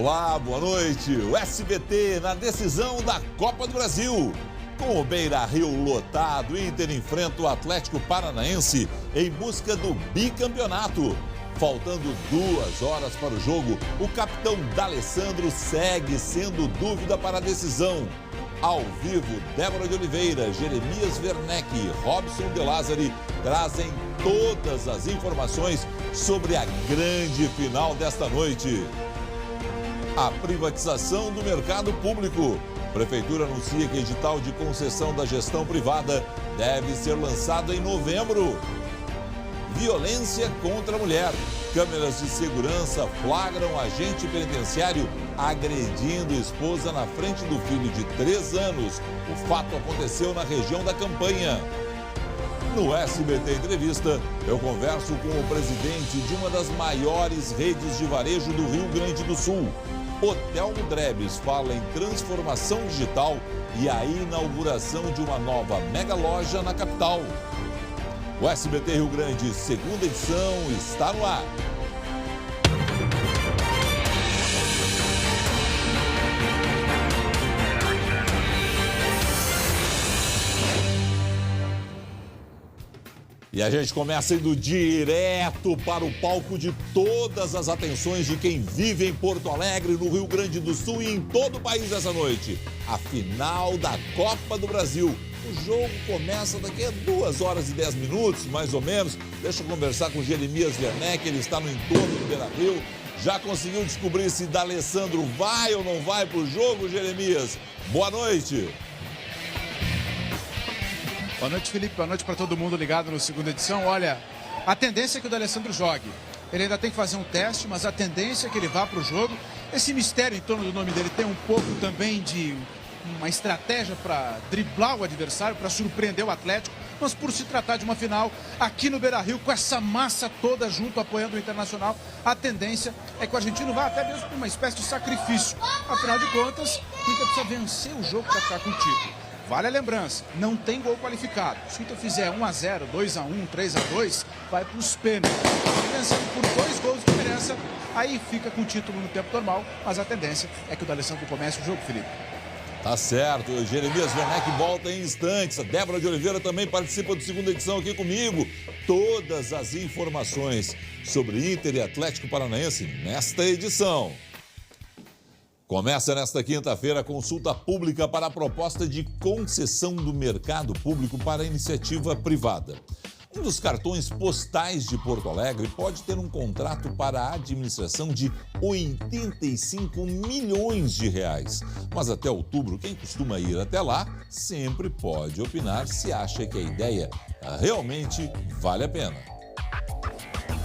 Olá, boa noite. O SBT na decisão da Copa do Brasil. Com o Beira-Rio lotado, Inter enfrenta o Atlético Paranaense em busca do bicampeonato. Faltando 2 horas para o jogo, o capitão D'Alessandro segue sendo dúvida para a decisão. Ao vivo, Débora de Oliveira, Jeremias Werneck e Robson De Lázari trazem todas as informações sobre a grande final desta noite. A privatização do mercado público. A Prefeitura anuncia que edital de concessão da gestão privada deve ser lançado em novembro. Violência contra a mulher. Câmeras de segurança flagram agente penitenciário agredindo esposa na frente do filho de 3 anos. O fato aconteceu na região da Campanha. No SBT Entrevista, eu converso com o presidente de uma das maiores redes de varejo do Rio Grande do Sul. Otelmo Drebes fala em transformação digital e a inauguração de uma nova mega loja na capital. O SBT Rio Grande, segunda edição, está no ar. E a gente começa indo direto para o palco de todas as atenções de quem vive em Porto Alegre, no Rio Grande do Sul e em todo o país essa noite. A final da Copa do Brasil. O jogo começa daqui a 2 horas e 10 minutos, mais ou menos. Deixa eu conversar com o Jeremias Werneck, ele está no entorno do Beira-Rio. Já conseguiu descobrir se D'Alessandro vai ou não vai para o jogo, Jeremias? Boa noite. Boa noite, Felipe. Boa noite para todo mundo ligado no segunda edição. Olha, a tendência é que o D'Alessandro jogue. Ele ainda tem que fazer um teste, mas a tendência é que ele vá para o jogo. Esse mistério em torno do nome dele tem um pouco também de uma estratégia para driblar o adversário, para surpreender o Atlético. Mas por se tratar de uma final aqui no Beira-Rio, com essa massa toda junto apoiando o Internacional, a tendência é que o argentino vá até mesmo para uma espécie de sacrifício. Afinal de contas, o Inter precisa vencer o jogo para ficar com o título. Vale a lembrança, não tem gol qualificado. Se o Inter fizer 1-0, 2-1, 3-2, vai para os pênaltis. Vencendo por 2 gols de diferença, aí fica com o título no tempo normal, mas a tendência é que o D'Alessandro comece o jogo, Felipe. Tá certo, o Jeremias Werneck volta em instantes. A Débora de Oliveira também participa do segunda edição aqui comigo. Todas as informações sobre Inter e Atlético Paranaense nesta edição. Começa nesta quinta-feira a consulta pública para a proposta de concessão do mercado público para a iniciativa privada. Um dos cartões postais de Porto Alegre pode ter um contrato para a administração de 85 milhões de reais. Mas até outubro, quem costuma ir até lá sempre pode opinar se acha que a ideia realmente vale a pena.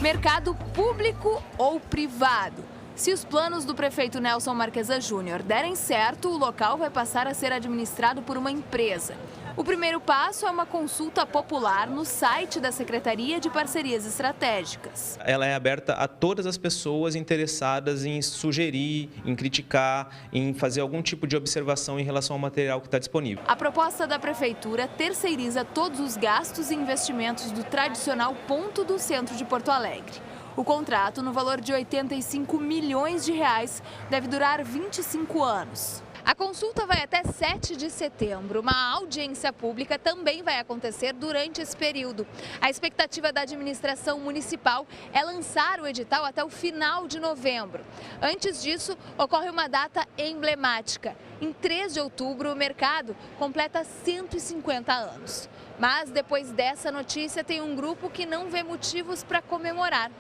Mercado público ou privado? Se os planos do prefeito Nelson Marquesa Júnior derem certo, o local vai passar a ser administrado por uma empresa. O primeiro passo é uma consulta popular no site da Secretaria de Parcerias Estratégicas. Ela é aberta a todas as pessoas interessadas em sugerir, em criticar, em fazer algum tipo de observação em relação ao material que está disponível. A proposta da Prefeitura terceiriza todos os gastos e investimentos do tradicional ponto do centro de Porto Alegre. O contrato, no valor de 85 milhões de reais, deve durar 25 anos. A consulta vai até 7 de setembro. Uma audiência pública também vai acontecer durante esse período. A expectativa da administração municipal é lançar o edital até o final de novembro. Antes disso, ocorre uma data emblemática. Em 3 de outubro, o mercado completa 150 anos. Mas depois dessa notícia, tem um grupo que não vê motivos para comemorar: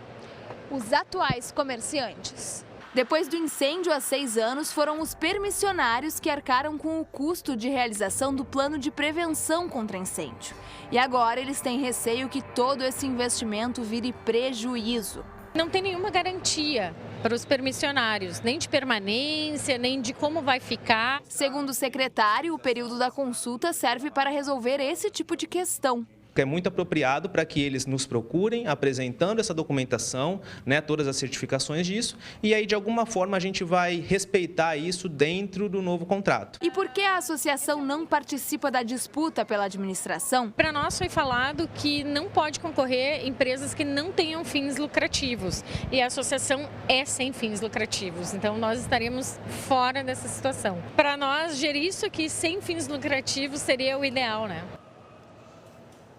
os atuais comerciantes. Depois do incêndio há 6 anos, foram os permissionários que arcaram com o custo de realização do plano de prevenção contra incêndio. E agora eles têm receio que todo esse investimento vire prejuízo. Não tem nenhuma garantia para os permissionários, nem de permanência, nem de como vai ficar. Segundo o secretário, o período da consulta serve para resolver esse tipo de questão. que é muito apropriado para que eles nos procurem, apresentando essa documentação, né, todas as certificações disso, e aí de alguma forma a gente vai respeitar isso dentro do novo contrato. E por que a associação não participa da disputa pela administração? Para nós foi falado que não pode concorrer empresas que não tenham fins lucrativos, e a associação é sem fins lucrativos, então nós estaremos fora dessa situação. Para nós, gerir isso aqui sem fins lucrativos seria o ideal, né?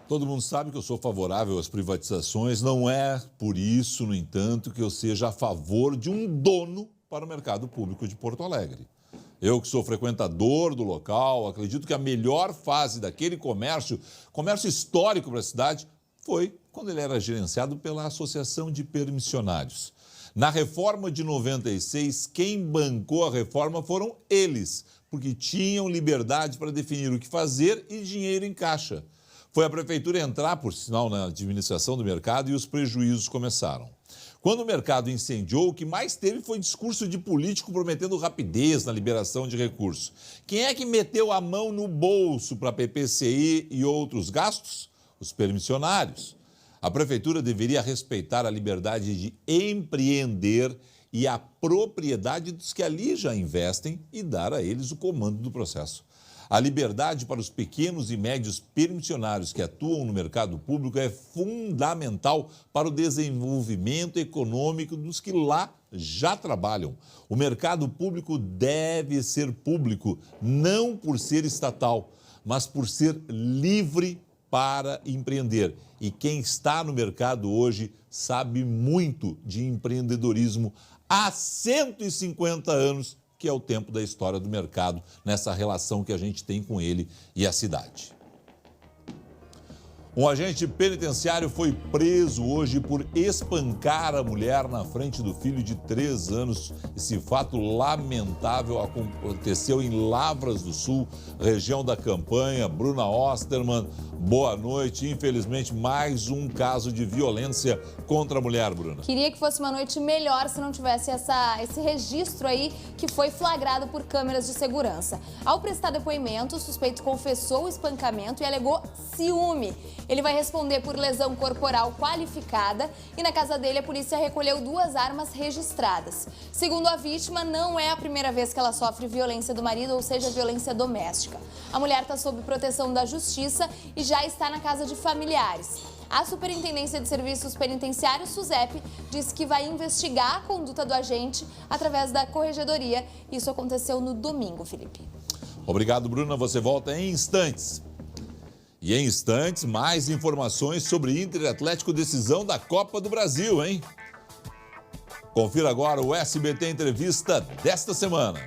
Todo mundo sabe que eu sou favorável às privatizações, não é por isso, no entanto, que eu seja a favor de um dono para o mercado público de Porto Alegre. Eu que sou frequentador do local, acredito que a melhor fase daquele comércio histórico para a cidade, foi quando ele era gerenciado pela Associação de Permissionários. Na reforma de 96, quem bancou a reforma foram eles, porque tinham liberdade para definir o que fazer e dinheiro em caixa. Foi a prefeitura entrar, por sinal, na administração do mercado e os prejuízos começaram. Quando o mercado incendiou, o que mais teve foi discurso de político prometendo rapidez na liberação de recursos. Quem é que meteu a mão no bolso para PPCI e outros gastos? Os permissionários. A prefeitura deveria respeitar a liberdade de empreender e a propriedade dos que ali já investem e dar a eles o comando do processo. A liberdade para os pequenos e médios permissionários que atuam no mercado público é fundamental para o desenvolvimento econômico dos que lá já trabalham. O mercado público deve ser público, não por ser estatal, mas por ser livre para empreender. E quem está no mercado hoje sabe muito de empreendedorismo há 150 anos, que é o tempo da história do mercado, nessa relação que a gente tem com ele e a cidade. Um agente penitenciário foi preso hoje por espancar a mulher na frente do filho de 3 anos. Esse fato lamentável aconteceu em Lavras do Sul, região da Campanha. Bruna Osterman, boa noite. Infelizmente, mais um caso de violência contra a mulher, Bruna. Queria que fosse uma noite melhor se não tivesse esse registro aí que foi flagrado por câmeras de segurança. Ao prestar depoimento, o suspeito confessou o espancamento e alegou ciúme. Ele vai responder por lesão corporal qualificada e na casa dele a polícia recolheu 2 armas registradas. Segundo a vítima, não é a primeira vez que ela sofre violência do marido, ou seja, violência doméstica. A mulher está sob proteção da justiça e já está na casa de familiares. A Superintendência de Serviços Penitenciários, SUSEP, disse que vai investigar a conduta do agente através da corregedoria. Isso aconteceu no domingo, Felipe. Obrigado, Bruna. Você volta em instantes. E em instantes, mais informações sobre Inter e Atlético, decisão da Copa do Brasil, hein? Confira agora o SBT Entrevista desta semana.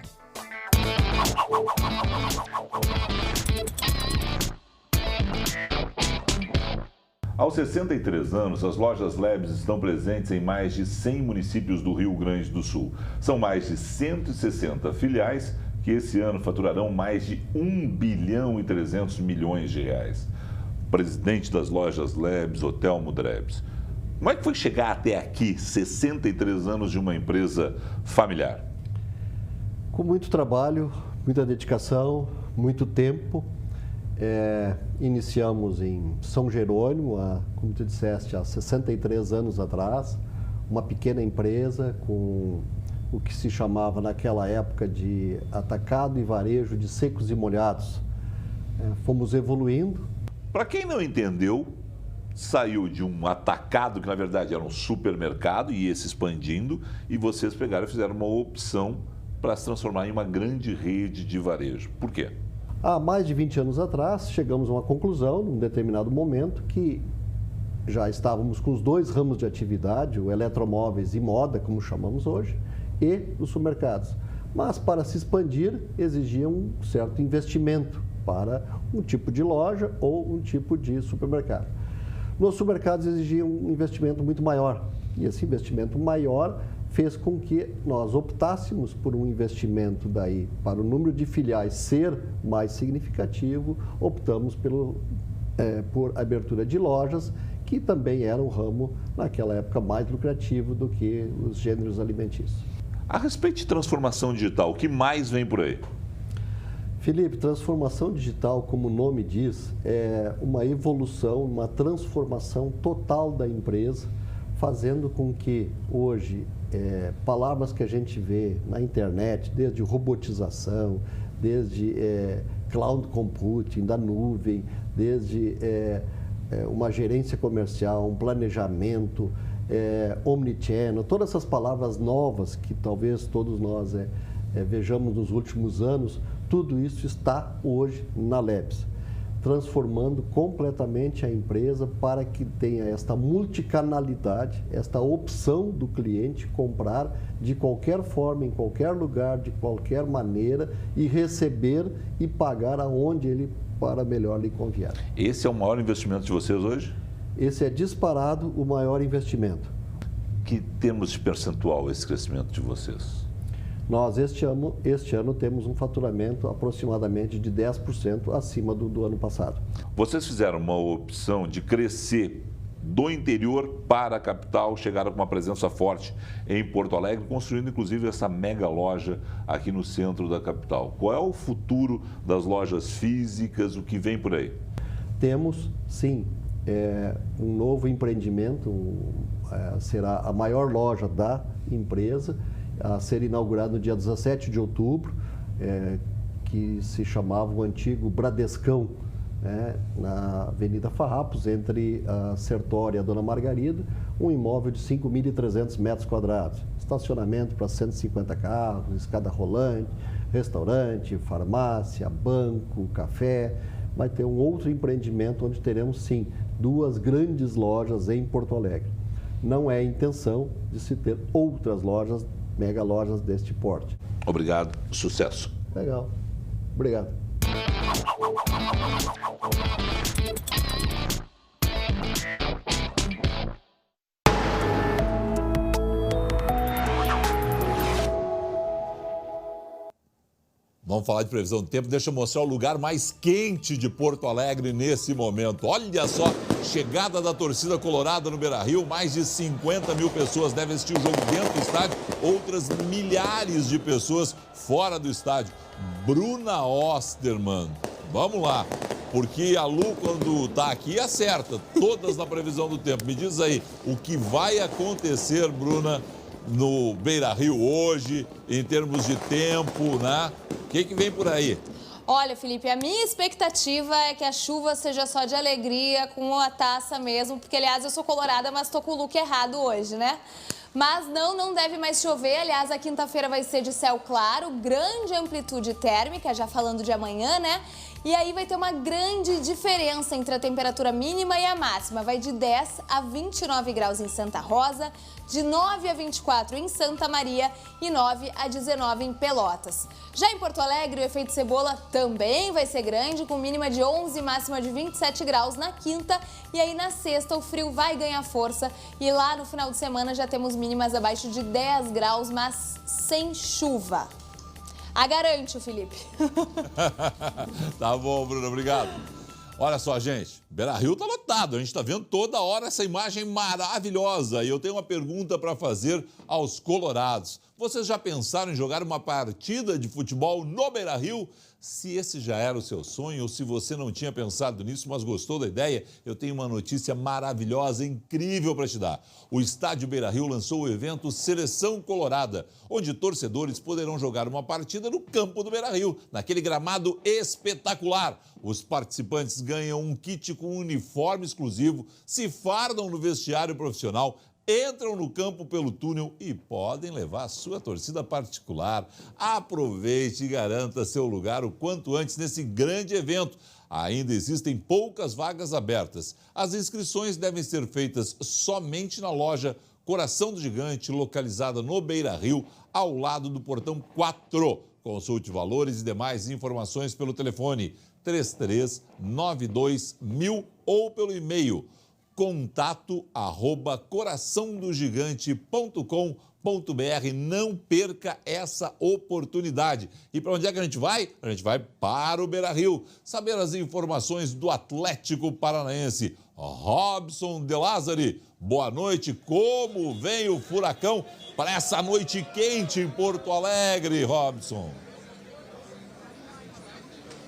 Aos 63 anos, as lojas Lebes estão presentes em mais de 100 municípios do Rio Grande do Sul. São mais de 160 filiais que esse ano faturarão mais de 1 bilhão e 300 milhões de reais. Presidente das lojas Lebes, Otelmo Drebs. Como é que foi chegar até aqui, 63 anos de uma empresa familiar? Com muito trabalho, muita dedicação, muito tempo. Iniciamos em São Jerônimo, como tu disseste, há 63 anos atrás, uma pequena empresa com o que se chamava naquela época de atacado e varejo de secos e molhados. Fomos evoluindo. Para quem não entendeu, saiu de um atacado, que na verdade era um supermercado, e ia se expandindo, e vocês pegaram e fizeram uma opção para se transformar em uma grande rede de varejo. Por quê? Há mais de 20 anos atrás, chegamos a uma conclusão, num determinado momento, que já estávamos com os 2 ramos de atividade, o eletromóveis e moda, como chamamos hoje, e os supermercados. Mas para se expandir, exigia um certo investimento para um tipo de loja ou um tipo de supermercado. Nos supermercados exigia um investimento muito maior, e esse investimento maior fez com que nós optássemos por um investimento daí para o número de filiais ser mais significativo, optamos por abertura de lojas, que também era um ramo, naquela época, mais lucrativo do que os gêneros alimentícios. A respeito de transformação digital, o que mais vem por aí? Felipe, transformação digital, como o nome diz, é uma evolução, uma transformação total da empresa, fazendo com que hoje palavras que a gente vê na internet, desde robotização, desde cloud computing, da nuvem, desde uma gerência comercial, um planejamento, omnichannel, todas essas palavras novas que talvez todos nós vejamos nos últimos anos, tudo isso está hoje na Lebs, transformando completamente a empresa para que tenha esta multicanalidade, esta opção do cliente comprar de qualquer forma, em qualquer lugar, de qualquer maneira e receber e pagar aonde ele para melhor lhe convier. Esse é o maior investimento de vocês hoje? Esse é disparado o maior investimento. Que termos de percentual esse crescimento de vocês? Nós, este ano, temos um faturamento aproximadamente de 10% acima do ano passado. Vocês fizeram uma opção de crescer do interior para a capital, chegaram com uma presença forte em Porto Alegre, construindo inclusive essa mega loja aqui no centro da capital. Qual é o futuro das lojas físicas, o que vem por aí? Temos, sim, um novo empreendimento, será a maior loja da empresa, a ser inaugurado no dia 17 de outubro, que se chamava o antigo Bradescão, na Avenida Farrapos, entre a Sertória e a Dona Margarida, um imóvel de 5.300 metros quadrados, estacionamento para 150 carros, escada rolante, restaurante, farmácia, banco, café. Vai ter um outro empreendimento onde teremos, sim, 2 grandes lojas em Porto Alegre. Não é a intenção de se ter outras lojas, mega lojas deste porte. Obrigado, sucesso. Legal, obrigado. Vamos falar de previsão do tempo. Deixa eu mostrar o lugar mais quente de Porto Alegre nesse momento. Olha só, chegada da torcida colorada no Beira-Rio. Mais de 50 mil pessoas devem assistir o jogo dentro do estádio. Outras milhares de pessoas fora do estádio. Bruna Osterman, vamos lá. Porque a Lu, quando está aqui, acerta todas na previsão do tempo. Me diz aí, o que vai acontecer, Bruna, no Beira-Rio hoje, em termos de tempo, né? O que vem por aí? Olha, Felipe, a minha expectativa é que a chuva seja só de alegria, com a taça mesmo, porque, aliás, eu sou colorada, mas tô com o look errado hoje, né? Mas não deve mais chover. Aliás, a quinta-feira vai ser de céu claro, grande amplitude térmica, já falando de amanhã, né? E aí vai ter uma grande diferença entre a temperatura mínima e a máxima. Vai de 10 a 29 graus em Santa Rosa, de 9 a 24 em Santa Maria e 9 a 19 em Pelotas. Já em Porto Alegre, o efeito cebola também vai ser grande, com mínima de 11 e máxima de 27 graus na quinta. E aí na sexta o frio vai ganhar força e lá no final de semana já temos mínimas abaixo de 10 graus, mas sem chuva. Garante, Felipe. Tá bom, Bruno, obrigado. Olha só, gente, Beira-Rio tá lotado, a gente tá vendo toda hora essa imagem maravilhosa. E eu tenho uma pergunta para fazer aos colorados. Vocês já pensaram em jogar uma partida de futebol no Beira-Rio? Se esse já era o seu sonho ou se você não tinha pensado nisso, mas gostou da ideia, eu tenho uma notícia maravilhosa, incrível para te dar. O Estádio Beira-Rio lançou o evento Seleção Colorada, onde torcedores poderão jogar uma partida no campo do Beira-Rio, naquele gramado espetacular. Os participantes ganham um kit com uniforme exclusivo, se fardam no vestiário profissional, entram no campo pelo túnel e podem levar a sua torcida particular. Aproveite e garanta seu lugar o quanto antes nesse grande evento. Ainda existem poucas vagas abertas. As inscrições devem ser feitas somente na loja Coração do Gigante, localizada no Beira-Rio, ao lado do portão 4. Consulte valores e demais informações pelo telefone 3392.000 ou pelo e-mail contato@coraçãodogigante.com.br. Não perca essa oportunidade. E para onde é que a gente vai? A gente vai para o Beira-Rio, saber as informações do Atlético Paranaense. Robson De Lázari, boa noite. Como vem o Furacão para essa noite quente em Porto Alegre, Robson?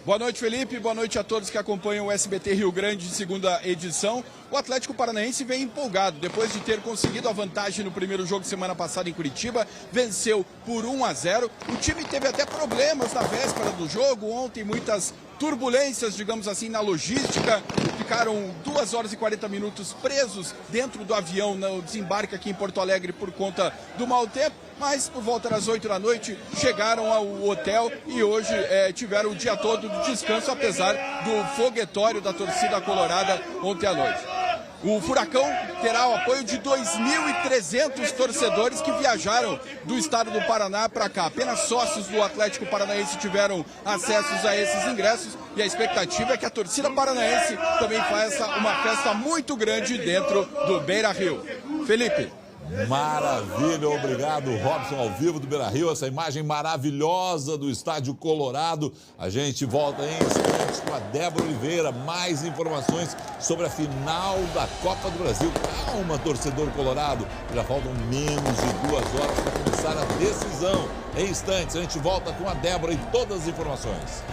Boa noite, Felipe. Boa noite a todos que acompanham o SBT Rio Grande de segunda edição. O Atlético Paranaense vem empolgado. Depois de ter conseguido a vantagem no primeiro jogo de semana passada em Curitiba, venceu por 1-0. O time teve até problemas na véspera do jogo. Ontem, muitas turbulências, digamos assim, na logística. Ficaram 2 horas e 40 minutos presos dentro do avião no desembarque aqui em Porto Alegre por conta do mau tempo. Mas por volta das 8 da noite chegaram ao hotel e hoje tiveram o dia todo de descanso, apesar do foguetório da torcida colorada ontem à noite. O Furacão terá o apoio de 2.300 torcedores que viajaram do estado do Paraná para cá. Apenas sócios do Atlético Paranaense tiveram acessos a esses ingressos e a expectativa é que a torcida paranaense também faça uma festa muito grande dentro do Beira-Rio. Felipe. Maravilha, obrigado, Robson, ao vivo do Beira-Rio, essa imagem maravilhosa do Estádio Colorado. A gente volta em instantes com a Débora Oliveira, mais informações sobre a final da Copa do Brasil. Calma, torcedor colorado, já faltam menos de 2 horas para começar a decisão. Em instantes, a gente volta com a Débora e todas as informações.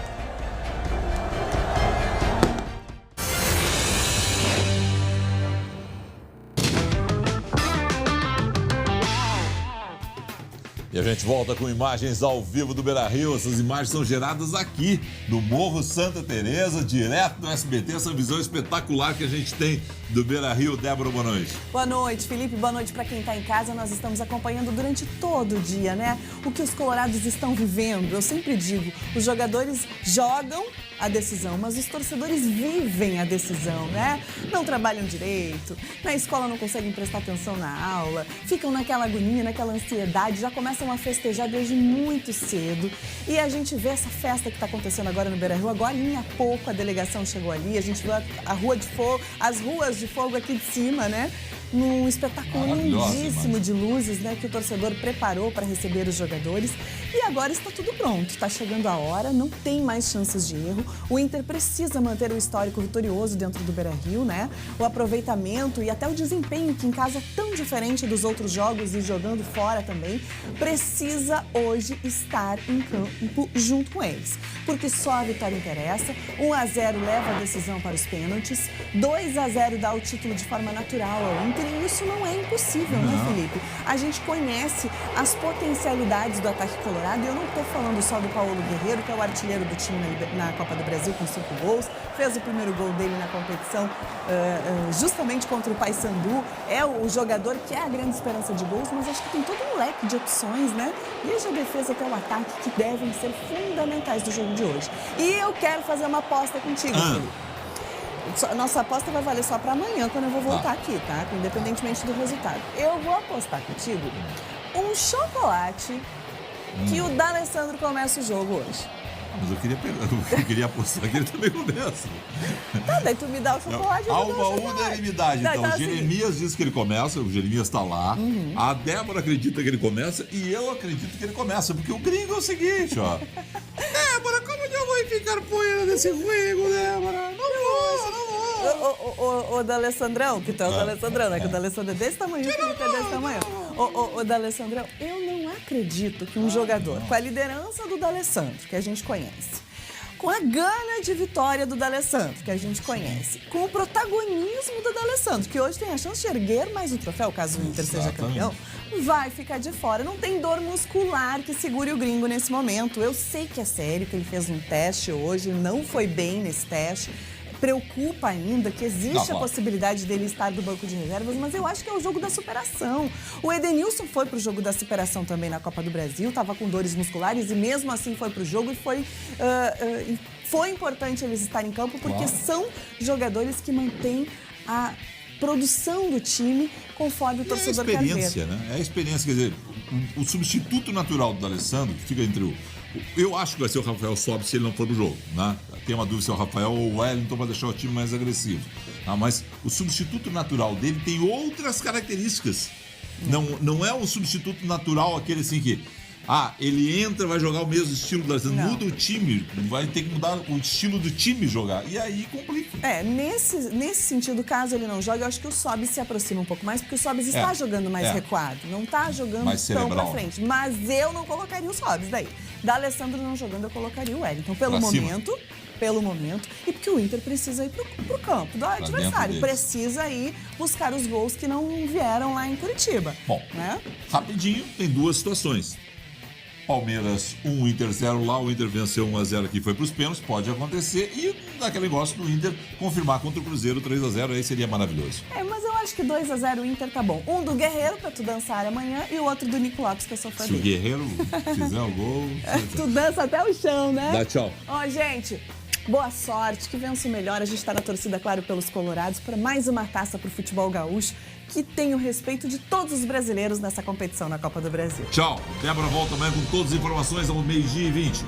E a gente volta com imagens ao vivo do Beira-Rio. Essas imagens são geradas aqui, no Morro Santa Teresa, direto do SBT. Essa visão espetacular que a gente tem do Beira-Rio. Débora, boa noite. Boa noite, Felipe. Boa noite para quem está em casa. Nós estamos acompanhando durante todo o dia, né? O que os colorados estão vivendo. Eu sempre digo, os jogadores jogam a decisão, mas os torcedores vivem a decisão, né? Não trabalham direito, na escola não conseguem prestar atenção na aula, ficam naquela agonia, naquela ansiedade, já começam a festejar desde muito cedo. E a gente vê essa festa que está acontecendo agora no Beira-Rio. Agora, há pouco, a delegação chegou ali, a gente viu a rua de fogo, as ruas de fogo aqui de cima, né? Num espetáculo lindíssimo de luzes, né, que o torcedor preparou para receber os jogadores. E agora está tudo pronto, está chegando a hora, não tem mais chances de erro. O Inter precisa manter o histórico vitorioso dentro do Beira-Rio, né? O aproveitamento e até o desempenho, que em casa é tão diferente dos outros jogos e jogando fora também, precisa hoje estar em campo junto com eles. Porque só a vitória interessa. 1-0 leva a decisão para os pênaltis. 2-0 dá o título de forma natural ao Inter. E isso não é impossível, né, Felipe? A gente conhece as potencialidades do ataque colorado. E eu não estou falando só do Paulo Guerreiro, que é o artilheiro do time na Copa do Brasil com 5 gols. Fez o primeiro gol dele na competição justamente contra o Paysandu. É o jogador que é a grande esperança de gols, mas acho que tem todo um leque de opções, né? Desde a defesa até o ataque, que devem ser fundamentais do jogo de hoje. E eu quero fazer uma aposta contigo, Felipe. Nossa aposta vai valer só para amanhã, quando eu vou voltar aqui, tá? Independentemente do resultado. Eu vou apostar contigo um chocolate que o D'Alessandro começa o jogo hoje. Mas eu queria apostar que ele também começa. Tá, daí tu me dá o chocolate. Há uma unanimidade. Então, o Jeremias diz que ele começa, o Jeremias está lá. A Débora acredita que ele começa e eu acredito que ele começa, porque o gringo é o seguinte, ó. Débora, como eu vou ficar poeira desse gringo, Débora? Não vou. O D'Alessandrão, que tu é o D'Alessandrão, né? Que o D'Alessandro é desse tamanho, o Felipe é desse tamanho. O D'Alessandrão, eu não acredito que um jogador com a liderança do D'Alessandro, que a gente conhece, com a gana de vitória do D'Alessandro, que a gente conhece, com o protagonismo do D'Alessandro, que hoje tem a chance de erguer mais um troféu, caso o Inter seja campeão, vai ficar de fora. Não tem dor muscular que segure o gringo nesse momento. Eu sei que é sério, que ele fez um teste hoje, não foi bem nesse teste. Preocupa ainda que existe a possibilidade dele estar do banco de reservas, mas eu acho que é o jogo da superação. O Edenilson foi pro jogo da superação também na Copa do Brasil, estava com dores musculares e mesmo assim foi pro jogo e foi importante eles estarem em campo porque são jogadores que mantêm a produção do time conforme o torcedor quer ver. É a experiência, né? É a experiência, quer dizer, o substituto natural do D'Alessandro, que fica entre eu acho que vai ser o Rafael Sobis se ele não for pro jogo, né? Tem uma dúvida se é o Rafael ou o Wellington para deixar o time mais agressivo. Mas o substituto natural dele tem outras características. Não é um substituto natural aquele assim que ele entra, vai jogar o mesmo estilo do D'Alessandro. Muda o time, vai ter que mudar o estilo do time jogar. E aí complica. Nesse sentido, caso ele não jogue, eu acho que o Sobis se aproxima um pouco mais, porque o Sobis está jogando mais recuado. Não está jogando tão pra frente. Mas eu não colocaria o Sobis daí. D'Alessandro não jogando, eu colocaria o Wellington. Pelo momento, pelo momento e porque o Inter precisa ir pro campo do adversário. Precisa ir buscar os gols que não vieram lá em Curitiba. Bom, né? Rapidinho, tem duas situações. Palmeiras 1, Inter 0 lá, o Inter venceu 1-0 aqui, foi para os pênaltis, pode acontecer. E daquele negócio do Inter confirmar contra o Cruzeiro 3-0, aí seria maravilhoso. Mas eu acho que 2-0 o Inter tá bom. Um do Guerreiro, pra tu dançar amanhã, e o outro do Nico Lopes, que eu sou fã dele. Se o Guerreiro fizer o gol... Tu dança até o chão, né? Dá tchau. Ó, gente, boa sorte, que vença o melhor. A gente tá na torcida, claro, pelos colorados, para mais uma taça pro futebol gaúcho, que tem o respeito de todos os brasileiros nessa competição na Copa do Brasil. Tchau. Débora volta amanhã com todas as informações ao 12h20.